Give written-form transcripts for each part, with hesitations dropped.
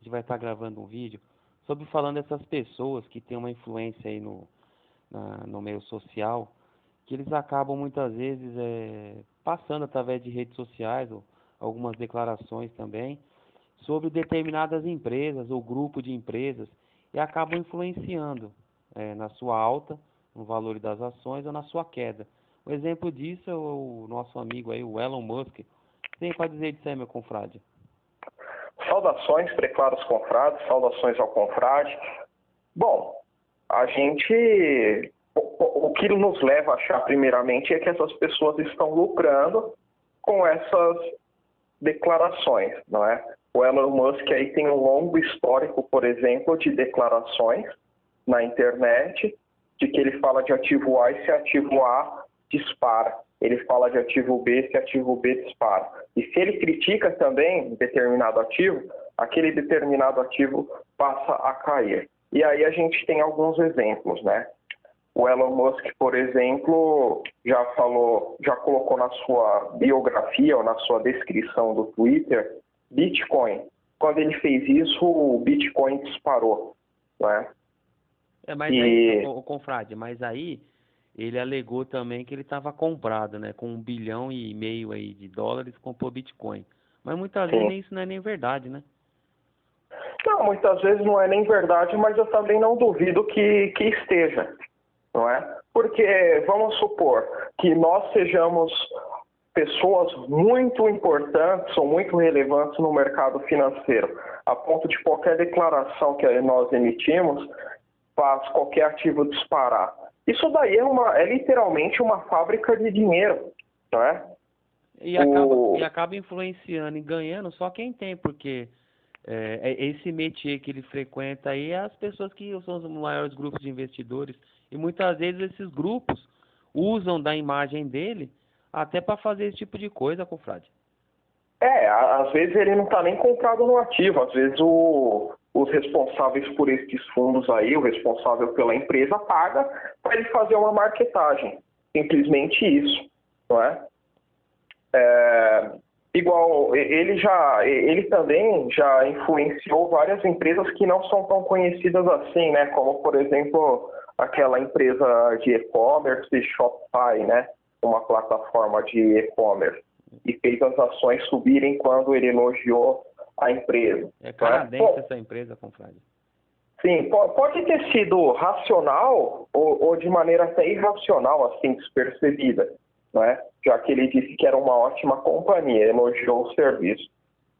gente vai estar gravando um vídeo sobre falando dessas pessoas que têm uma influência aí no meio social, que eles acabam muitas vezes passando através de redes sociais ou algumas declarações também sobre determinadas empresas ou grupo de empresas e acabam influenciando na sua alta, no valor das ações ou na sua queda. O exemplo disso é o nosso amigo aí, o Elon Musk. Tem para dizer disso aí, meu confrade? Saudações, preclaros confrades, saudações ao confrade. Bom, a gente... O que nos leva a achar, primeiramente, é que essas pessoas estão lucrando com essas declarações, não é? O Elon Musk aí tem um longo histórico, por exemplo, de declarações na internet, de que ele fala de ativo A e se ativo A dispara. Ele fala de ativo B se ativo B dispara. E se ele critica também determinado ativo, aquele determinado ativo passa a cair. E aí a gente tem alguns exemplos, né? O Elon Musk, por exemplo, já colocou na sua biografia ou na sua descrição do Twitter, Bitcoin. Quando ele fez isso, o Bitcoin disparou, né? Mas aí, o confrade, mas aí ele alegou também que ele estava comprado, né? Com 1,5 bilhão aí de dólares, comprou Bitcoin. Mas muitas vezes isso não é nem verdade, né? Não, muitas vezes não é nem verdade, mas eu também não duvido que esteja, não é? Porque vamos supor que nós sejamos pessoas muito importantes ou muito relevantes no mercado financeiro, a ponto de qualquer declaração que nós emitimos faz qualquer ativo disparar. Isso daí é literalmente uma fábrica de dinheiro, não é? E acaba influenciando e ganhando só quem tem, porque esse métier que ele frequenta aí é as pessoas que são os maiores grupos de investidores. E muitas vezes esses grupos usam da imagem dele até para fazer esse tipo de coisa, confrade. Às vezes ele não está nem comprado no ativo, às vezes os responsáveis por esses fundos aí, o responsável pela empresa, paga para ele fazer uma marketagem. Simplesmente isso, não é? Igual, ele também já influenciou várias empresas que não são tão conhecidas assim, né? Como, por exemplo, aquela empresa de e-commerce, Shopify, né? Uma plataforma de e-commerce. E fez as ações subirem quando ele elogiou a empresa. É canadense essa empresa, confrade. Sim, pode ter sido racional ou de maneira até irracional, assim, despercebida, não é? Já que ele disse que era uma ótima companhia, elogiou o serviço.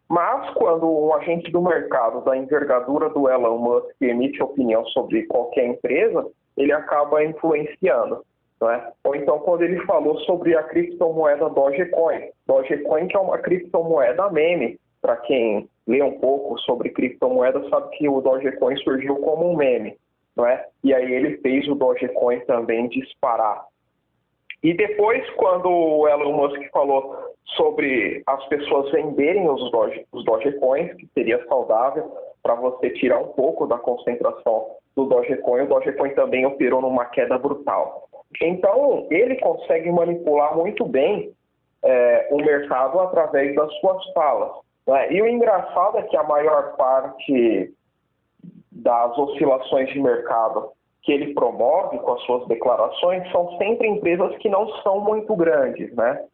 Mas quando um agente do mercado da envergadura do Elon Musk emite opinião sobre qualquer empresa, ele acaba influenciando. Né? Ou então quando ele falou sobre a criptomoeda Dogecoin. Dogecoin que é uma criptomoeda meme. Para quem lê um pouco sobre criptomoeda sabe que o Dogecoin surgiu como um meme. Não é? E aí ele fez o Dogecoin também disparar. E depois, quando o Elon Musk falou sobre as pessoas venderem os Dogecoins, que seria saudável para você tirar um pouco da concentração do Dogecoin, o Dogecoin também operou numa queda brutal. Então, ele consegue manipular muito bem o mercado através das suas falas. Né? E o engraçado é que a maior parte das oscilações de mercado que ele promove com as suas declarações são sempre empresas que não são muito grandes, né?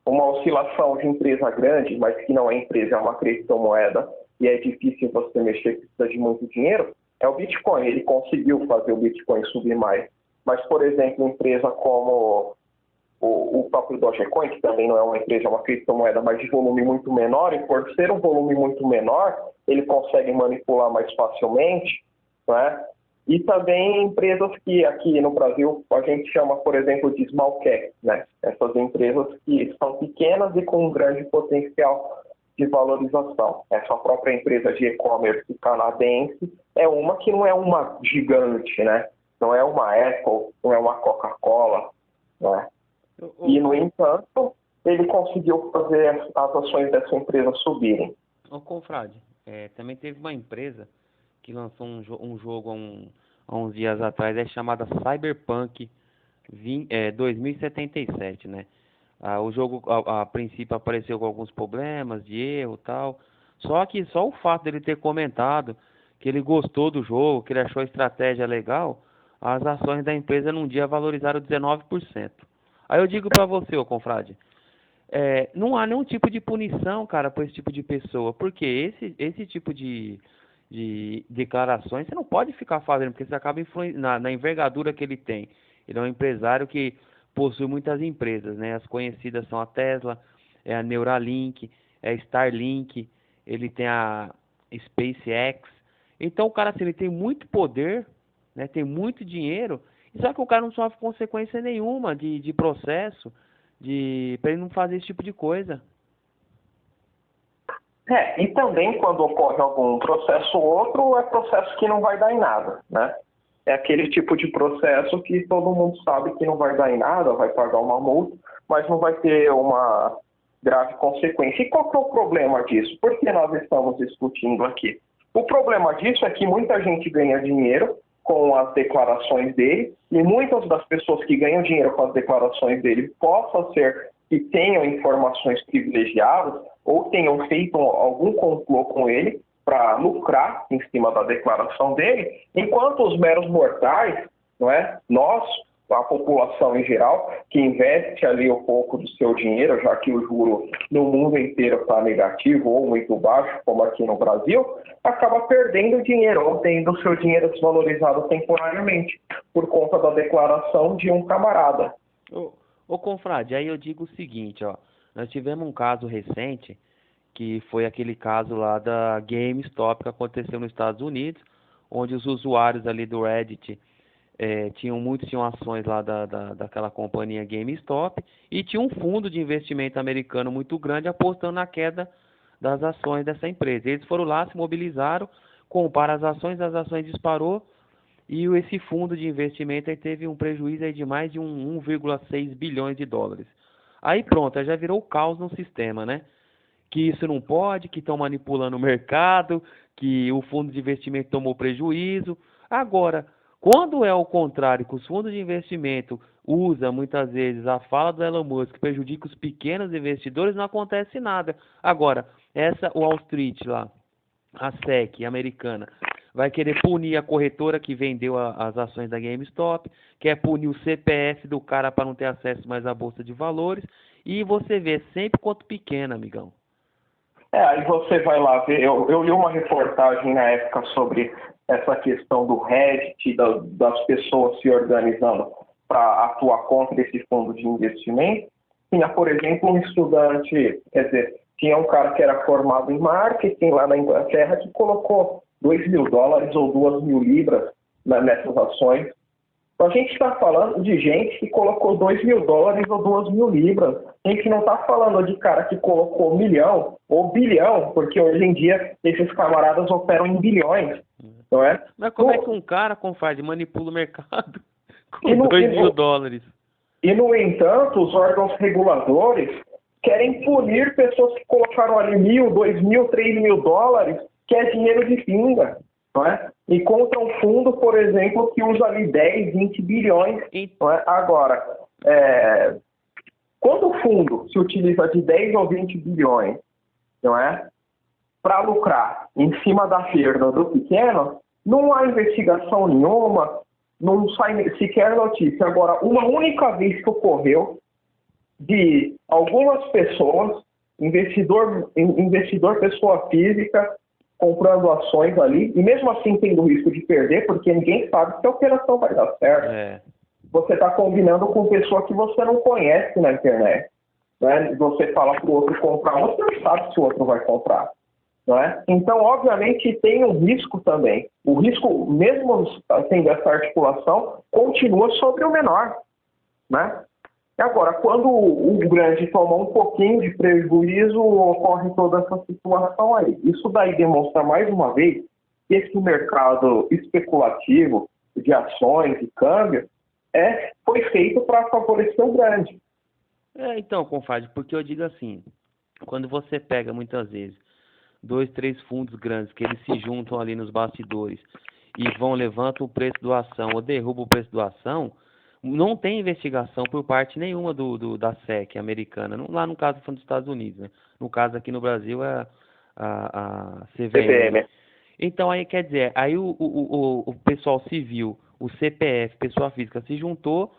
Uma oscilação de empresa grande, mas que não é empresa, é uma criptomoeda, e é difícil você mexer, precisa de muito dinheiro, é o Bitcoin. Ele conseguiu fazer o Bitcoin subir mais. Mas, por exemplo, empresa como o próprio Dogecoin, que também não é uma empresa, é uma criptomoeda, mas de volume muito menor, e por ser um volume muito menor, ele consegue manipular mais facilmente, né? E também empresas que aqui no Brasil a gente chama, por exemplo, de small cap, né? Essas empresas que são pequenas e com um grande potencial de valorização. Essa própria empresa de e-commerce canadense é uma que não é uma gigante, né? Não é uma Apple, não é uma Coca-Cola, né? E, no entanto, ele conseguiu fazer as ações dessa empresa subirem. Ô, confrade, também teve uma empresa que lançou um jogo há uns dias atrás, chamada Cyberpunk 2077, né? O jogo, a princípio, apareceu com alguns problemas de erro e tal, Só que só o fato dele ter comentado que ele gostou do jogo, que ele achou a estratégia legal, as ações da empresa num dia valorizaram 19%. Aí eu digo pra você, ô confrade, não há nenhum tipo de punição, cara, para esse tipo de pessoa, porque esse tipo de declarações você não pode ficar fazendo, porque você acaba na envergadura que ele tem. Ele é um empresário que possui muitas empresas, né? As conhecidas são a Tesla, é a Neuralink, é a Starlink, ele tem a SpaceX. Então o cara, assim, ele tem muito poder, né? Tem muito dinheiro, e só que o cara não sofre consequência nenhuma de processo, para ele não fazer esse tipo de coisa. E também quando ocorre algum processo ou outro, é processo que não vai dar em nada, né? É aquele tipo de processo que todo mundo sabe que não vai dar em nada, vai pagar uma multa, mas não vai ter uma grave consequência. E qual que é o problema disso? Por que nós estamos discutindo aqui? O problema disso é que muita gente ganha dinheiro com as declarações dele, e muitas das pessoas que ganham dinheiro com as declarações dele possam ser que tenham informações privilegiadas ou tenham feito algum complô com ele para lucrar em cima da declaração dele, enquanto os meros mortais, não é? Nós, a população em geral, que investe ali um pouco do seu dinheiro, já que o juro no mundo inteiro está negativo ou muito baixo, como aqui no Brasil, acaba perdendo dinheiro ou tendo o seu dinheiro desvalorizado temporariamente por conta da declaração de um camarada. Ô confrade, aí eu digo o seguinte, ó, nós tivemos um caso recente, que foi aquele caso lá da GameStop que aconteceu nos Estados Unidos, onde os usuários ali do Reddit muitos tinham ações lá daquela companhia GameStop, e tinha um fundo de investimento americano muito grande apostando na queda das ações dessa empresa. Eles foram lá, se mobilizaram, compraram as ações disparou, e esse fundo de investimento aí teve um prejuízo aí de mais de 1,6 bilhões de dólares. Aí pronto, aí já virou caos no sistema, né? Que isso não pode, que estão manipulando o mercado, que o fundo de investimento tomou prejuízo. Agora, quando é o contrário, que os fundos de investimento usam muitas vezes a fala do Elon Musk, prejudica os pequenos investidores, não acontece nada. Agora, essa Wall Street lá, a SEC americana, vai querer punir a corretora que vendeu as ações da GameStop, quer punir o CPF do cara para não ter acesso mais à bolsa de valores, e você vê sempre quanto pequeno, amigão. Aí você vai lá ver, eu li uma reportagem na época sobre essa questão do Reddit, das pessoas se organizando para atuar contra esse fundo de investimento. Tinha, por exemplo, um estudante, quer dizer, tinha um cara que era formado em marketing lá na Inglaterra que colocou $2.000 ou 2.000 libras nessas ações. A gente está falando de gente que colocou $2.000 ou 2.000 libras. A gente não está falando de cara que colocou 1 milhão ou bilhão, porque hoje em dia esses camaradas operam em bilhões, não é? Mas como é que um cara, confrade, manipula o mercado com $2.000? E, no entanto, os órgãos reguladores querem punir pessoas que colocaram ali 1.000, 2.000, 3.000 dólares, que é dinheiro de pinga. Não é? E contra um fundo, por exemplo, que usa ali 10, 20 bilhões. Não é? Agora, quando o fundo se utiliza de 10 ou 20 bilhões, não é? Para lucrar em cima da perda do pequeno, não há investigação nenhuma, não sai sequer notícia. Agora, uma única vez que ocorreu de algumas pessoas, investidor pessoa física, comprando ações ali, e mesmo assim tendo risco de perder, porque ninguém sabe se a operação vai dar certo. Você está combinando com pessoa que você não conhece na internet. Né? Você fala para o outro comprar, você não sabe se o outro vai comprar. Não é? Então, obviamente, tem um risco também. O risco, mesmo tendo essa articulação, continua sobre o menor. Né? Agora, quando o grande toma um pouquinho de prejuízo, ocorre toda essa situação aí. Isso daí demonstra mais uma vez que esse mercado especulativo de ações e câmbio foi feito para favorecer o grande. Então, confrade, porque eu digo assim, quando você pega muitas vezes 2, 3 fundos grandes que eles se juntam ali nos bastidores e levantam o preço da ação ou derrubam o preço da ação, não tem investigação por parte nenhuma da SEC americana, lá no caso dos Estados Unidos, né? No caso aqui no Brasil a CVM. Então, aí quer dizer, aí o pessoal civil, o CPF, pessoa física, se juntou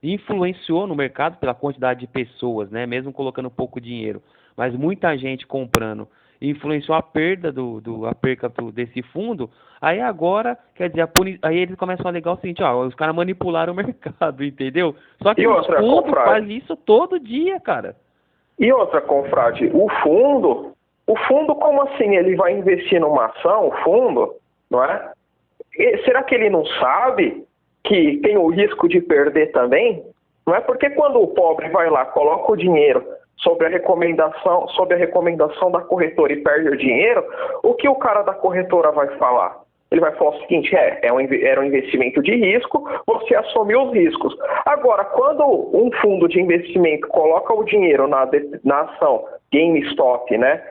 e influenciou no mercado pela quantidade de pessoas, né? Mesmo colocando pouco dinheiro, mas muita gente comprando, influenciou a perda desse fundo. Aí agora, quer dizer, aí eles começam a alegar o seguinte, ó, os caras manipularam o mercado, entendeu? Só que o fundo faz isso todo dia, cara. E outra, confrade, o fundo, como assim ele vai investir numa ação, o fundo, não é? Será que ele não sabe que tem o risco de perder também? Não é porque quando o pobre vai lá, coloca o dinheiro sob a recomendação da corretora e perde o dinheiro, o que o cara da corretora vai falar? Ele vai falar o seguinte, era um investimento de risco, você assumiu os riscos. Agora, quando um fundo de investimento coloca o dinheiro na ação GameStop, né,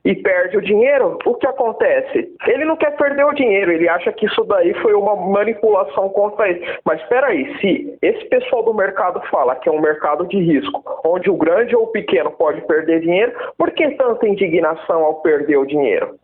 e perde o dinheiro, o que acontece? Ele não quer perder o dinheiro, ele acha que isso daí foi uma manipulação contra ele. Mas espera aí, se esse pessoal do mercado fala que é um mercado de risco, onde o grande ou o pequeno pode perder dinheiro, por que tanta indignação ao perder o dinheiro?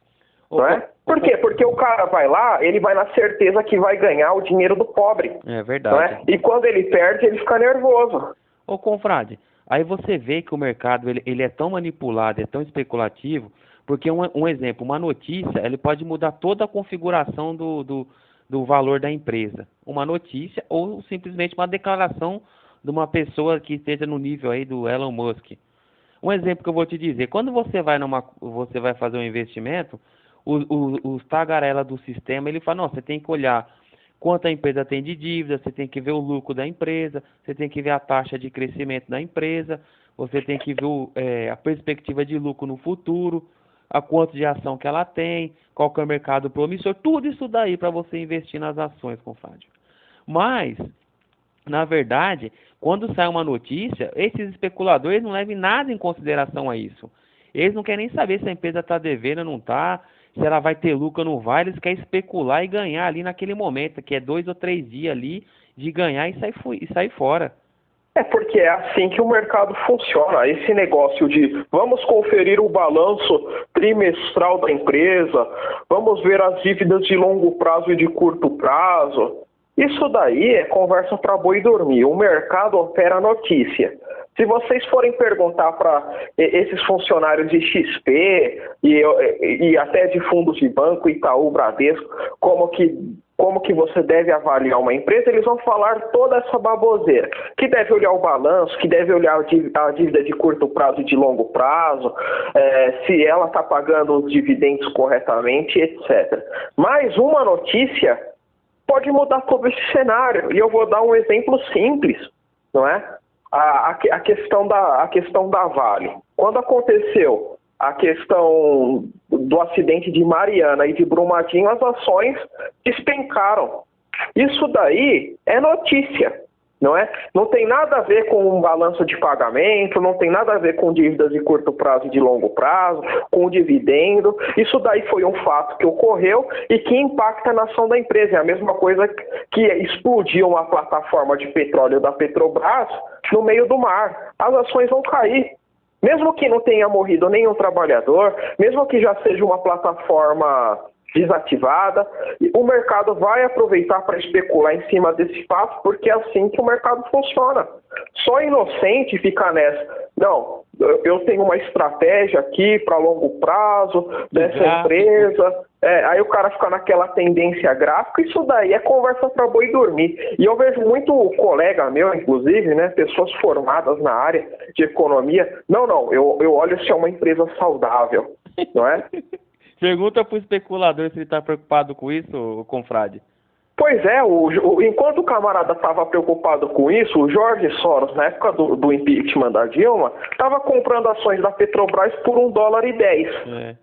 Não é? Por quê? Porque o cara vai lá, ele vai na certeza que vai ganhar o dinheiro do pobre. É verdade. Não é? E quando ele perde, ele fica nervoso. Ô, confrade, aí você vê que o mercado ele é tão manipulado, é tão especulativo, porque um exemplo, uma notícia, ele pode mudar toda a configuração do valor da empresa. Uma notícia ou simplesmente uma declaração de uma pessoa que esteja no nível aí do Elon Musk. Um exemplo que eu vou te dizer, quando você vai fazer um investimento, os tagarela do sistema, ele fala, não, você tem que olhar quanto a empresa tem de dívida, você tem que ver o lucro da empresa, você tem que ver a taxa de crescimento da empresa, você tem que ver a perspectiva de lucro no futuro, a quanto de ação que ela tem, qual que é o mercado promissor, tudo isso daí para você investir nas ações, confrade. Mas, na verdade, quando sai uma notícia, esses especuladores não levam nada em consideração a isso. Eles não querem nem saber se a empresa está devendo ou não está, se ela vai ter lucro ou não vai, eles querem especular e ganhar ali naquele momento, que é 2 ou 3 dias ali de ganhar e sair fora. É porque é assim que o mercado funciona. Esse negócio de vamos conferir o balanço trimestral da empresa, vamos ver as dívidas de longo prazo e de curto prazo. Isso daí é conversa para boi dormir. O mercado opera notícia. Se vocês forem perguntar para esses funcionários de XP e até de fundos de banco, Itaú, Bradesco, como que você deve avaliar uma empresa, eles vão falar toda essa baboseira. Que deve olhar o balanço, que deve olhar a dívida de curto prazo e de longo prazo, se ela está pagando os dividendos corretamente, etc. Mas uma notícia pode mudar todo esse cenário. E eu vou dar um exemplo simples, não é? A questão da Vale. Quando aconteceu a questão do acidente de Mariana e de Brumadinho, as ações despencaram. Isso daí é notícia, não é? Não tem nada a ver com um balanço de pagamento, não tem nada a ver com dívidas de curto prazo e de longo prazo, com dividendo. Isso daí foi um fato que ocorreu e que impacta na ação da empresa. É a mesma coisa que explodiu uma plataforma de petróleo da Petrobras no meio do mar. As ações vão cair. Mesmo que não tenha morrido nenhum trabalhador, mesmo que já seja uma plataforma desativada, o mercado vai aproveitar para especular em cima desse fato, porque é assim que o mercado funciona. Só inocente fica nessa. Não, eu tenho uma estratégia aqui para longo prazo dessa empresa. Aí o cara fica naquela tendência gráfica. Isso daí é conversa para boi dormir. E eu vejo muito colega meu, inclusive, né, pessoas formadas na área de economia. Não, eu olho se é uma empresa saudável, não é? Pergunta para o especulador se ele está preocupado com isso, confrade. Pois é, enquanto o camarada estava preocupado com isso, o Jorge Soros, na época do impeachment da Dilma, estava comprando ações da Petrobras por $1,10.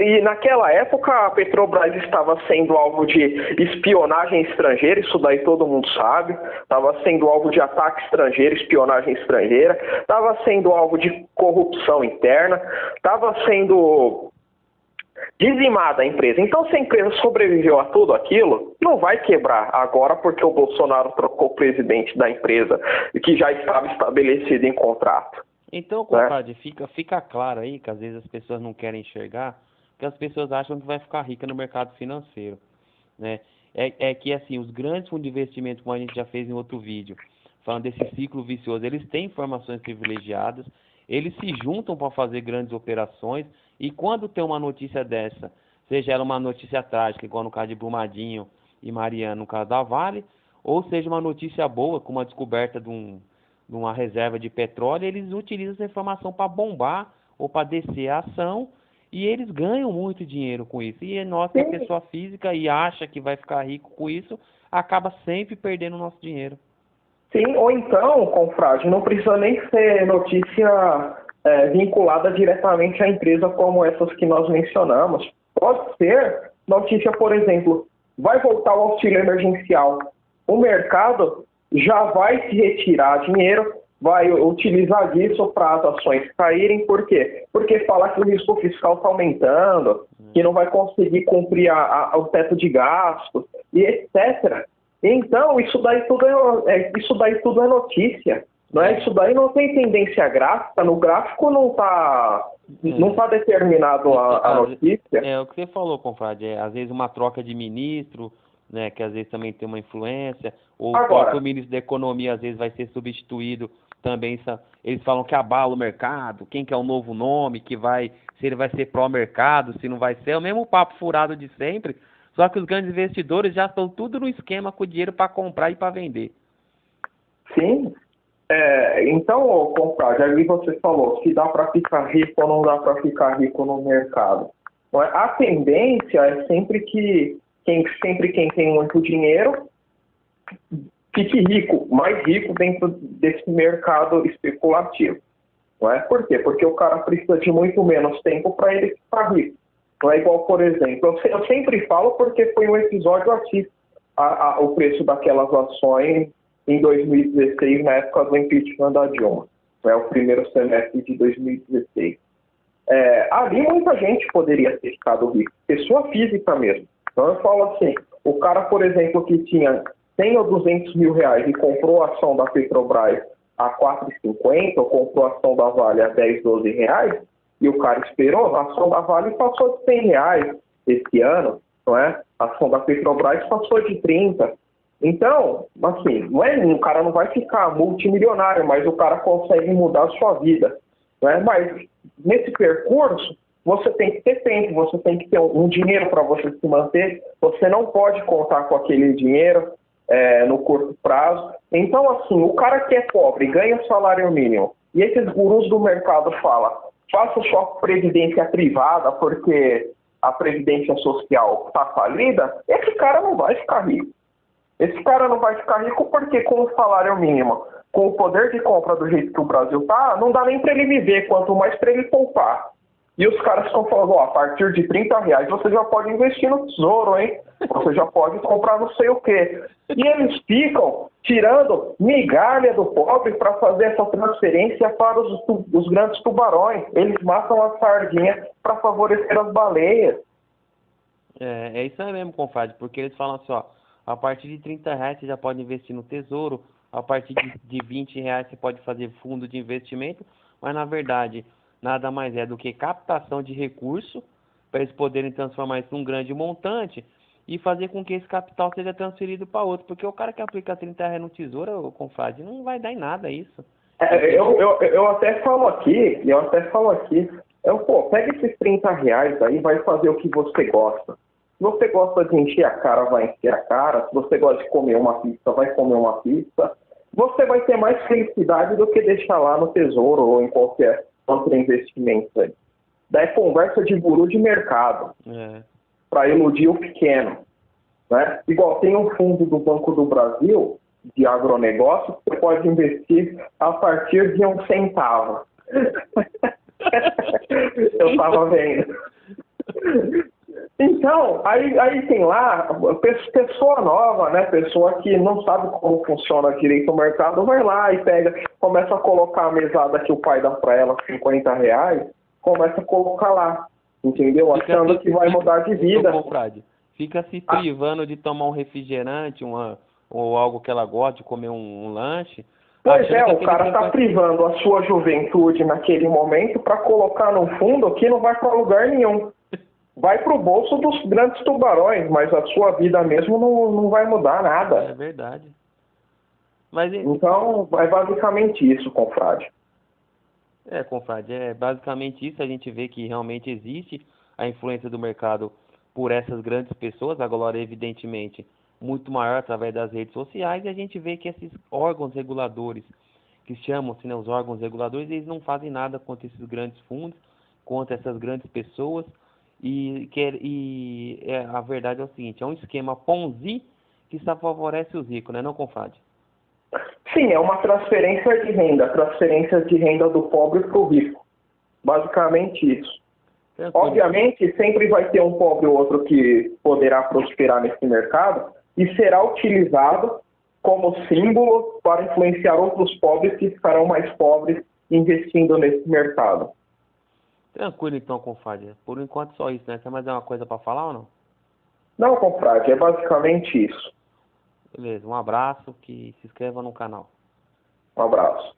E naquela época a Petrobras estava sendo alvo de espionagem estrangeira, isso daí todo mundo sabe, estava sendo alvo de ataque estrangeiro, espionagem estrangeira, estava sendo alvo de corrupção interna, estava sendo dizimada a empresa. Então, se a empresa sobreviveu a tudo aquilo, não vai quebrar agora porque o Bolsonaro trocou o presidente da empresa, que já estava estabelecido em contrato. Então, né? compadre, fica claro aí que às vezes as pessoas não querem enxergar, que as pessoas acham que vai ficar rica no mercado financeiro, né? É que, assim, os grandes fundos de investimento, como a gente já fez em outro vídeo, falando desse ciclo vicioso, eles têm informações privilegiadas, eles se juntam para fazer grandes operações, e quando tem uma notícia dessa, seja ela uma notícia trágica, igual no caso de Brumadinho e Mariana, no caso da Vale, ou seja uma notícia boa, como a descoberta de uma reserva de petróleo, eles utilizam essa informação para bombar ou para descer a ação, e eles ganham muito dinheiro com isso. E nós, que é Sim, pessoa física e acha que vai ficar rico com isso, acaba sempre perdendo o nosso dinheiro. sim, ou então, confrade, não precisa nem ser notícia vinculada diretamente à empresa como essas que nós mencionamos. Pode ser notícia, por exemplo, vai voltar o auxílio emergencial. O mercado já vai se retirar dinheiro, vai utilizar disso para as ações caírem. Por quê? Porque fala que o risco fiscal está aumentando, que não vai conseguir cumprir o teto de gastos, e etc. Então, isso daí tudo é notícia. Não é? Isso daí não tem tendência gráfica, no gráfico não tá determinado a notícia. É o que você falou, confrade, às vezes uma troca de ministro, né, que às vezes também tem uma influência, ou o próprio Agora, ministro da Economia às vezes vai ser substituído também, eles falam que abala o mercado, quem que é o novo nome, se ele vai ser pró-mercado, se não vai ser, é o mesmo papo furado de sempre, só que os grandes investidores já estão tudo no esquema com dinheiro para comprar e para vender. sim. Então, compadre, ali você falou se dá para ficar rico ou não dá para ficar rico no mercado. Não é? A tendência é sempre que quem tem muito dinheiro fique rico, mais rico dentro desse mercado especulativo. Não é? Por quê? Porque o cara precisa de muito menos tempo para ele ficar rico. Não é igual, por exemplo, eu sempre falo porque foi um episódio assim, o preço daquelas ações em 2016, na época do impeachment da Dilma, né, o primeiro semestre de 2016. Ali muita gente poderia ter ficado rico, pessoa física mesmo. Então eu falo assim, o cara, por exemplo, que tinha 100 ou 200 mil reais e comprou a ação da Petrobras a 4,50, ou comprou a ação da Vale a 10, 12 reais, e o cara esperou, a ação da Vale passou de 100 reais esse ano, não é? A ação da Petrobras passou de 30. Então, assim, o cara não vai ficar multimilionário, mas o cara consegue mudar a sua vida. Né? Mas nesse percurso, você tem que ter tempo, você tem que ter um dinheiro para você se manter, você não pode contar com aquele dinheiro no curto prazo. Então, assim, o cara que é pobre ganha salário mínimo, e esses gurus do mercado falam, faça sua previdência privada porque a previdência social está falida, esse cara não vai ficar rico. Esse cara não vai ficar rico porque com o salário mínimo, com o poder de compra do jeito que o Brasil tá, não dá nem para ele viver, quanto mais para ele poupar. E os caras estão falando, a partir de 30 reais você já pode investir no tesouro, hein? Você já pode comprar não sei o quê. E eles ficam tirando migalha do pobre para fazer essa transferência para os grandes tubarões. Eles matam a sardinha para favorecer as baleias. É isso aí mesmo, confrade, porque eles falam assim, ó, a partir de 30 reais você já pode investir no tesouro, a partir de 20 reais você pode fazer fundo de investimento, mas na verdade nada mais é do que captação de recurso para eles poderem transformar isso num grande montante e fazer com que esse capital seja transferido para outro, porque o cara que aplica 30 reais no tesouro, confrade, não vai dar em nada isso. Eu até falo aqui, pega esses 30 reais aí, vai fazer o que você gosta. Se você gosta de encher a cara, vai encher a cara. Se você gosta de comer uma pizza, vai comer uma pizza. Você vai ter mais felicidade do que deixar lá no tesouro ou em qualquer outro investimento aí. Daí conversa de guru de mercado para iludir o pequeno. Né? Igual tem um fundo do Banco do Brasil de agronegócio que você pode investir a partir de 1 centavo. Eu estava vendo. Então, aí tem lá, pessoa nova, né? Pessoa que não sabe como funciona direito o mercado, vai lá e começa a colocar a mesada que o pai dá para ela, 50 reais, começa a colocar lá, entendeu? Achando que vai mudar de vida. Fica se privando de tomar um refrigerante, ou algo que ela gosta, de comer um lanche, Pois Achando é, que o aquele cara está 50... privando a sua juventude naquele momento para colocar no fundo que não vai para lugar nenhum. Vai para o bolso dos grandes tubarões, mas a sua vida mesmo não vai mudar nada. É verdade. Mas, Então, é basicamente isso, confrade. confrade, é basicamente isso. A gente vê que realmente existe a influência do mercado por essas grandes pessoas, agora, evidentemente, muito maior através das redes sociais, e a gente vê que esses órgãos reguladores, que chamam-se, né, os órgãos reguladores, eles não fazem nada contra esses grandes fundos, contra essas grandes pessoas, a verdade é o seguinte, é um esquema Ponzi que só favorece os ricos, né, não, confrade? Sim, é uma transferência de renda do pobre para o rico. Basicamente isso. Tranquilo. Obviamente, sempre vai ter um pobre ou outro que poderá prosperar nesse mercado e será utilizado como símbolo para influenciar outros pobres que ficarão mais pobres investindo nesse mercado. Tranquilo então, confrade. Por enquanto só isso, né? Tem mais alguma coisa para falar ou não? Não, confrade, é basicamente isso. Beleza, um abraço, que se inscreva no canal. Um abraço.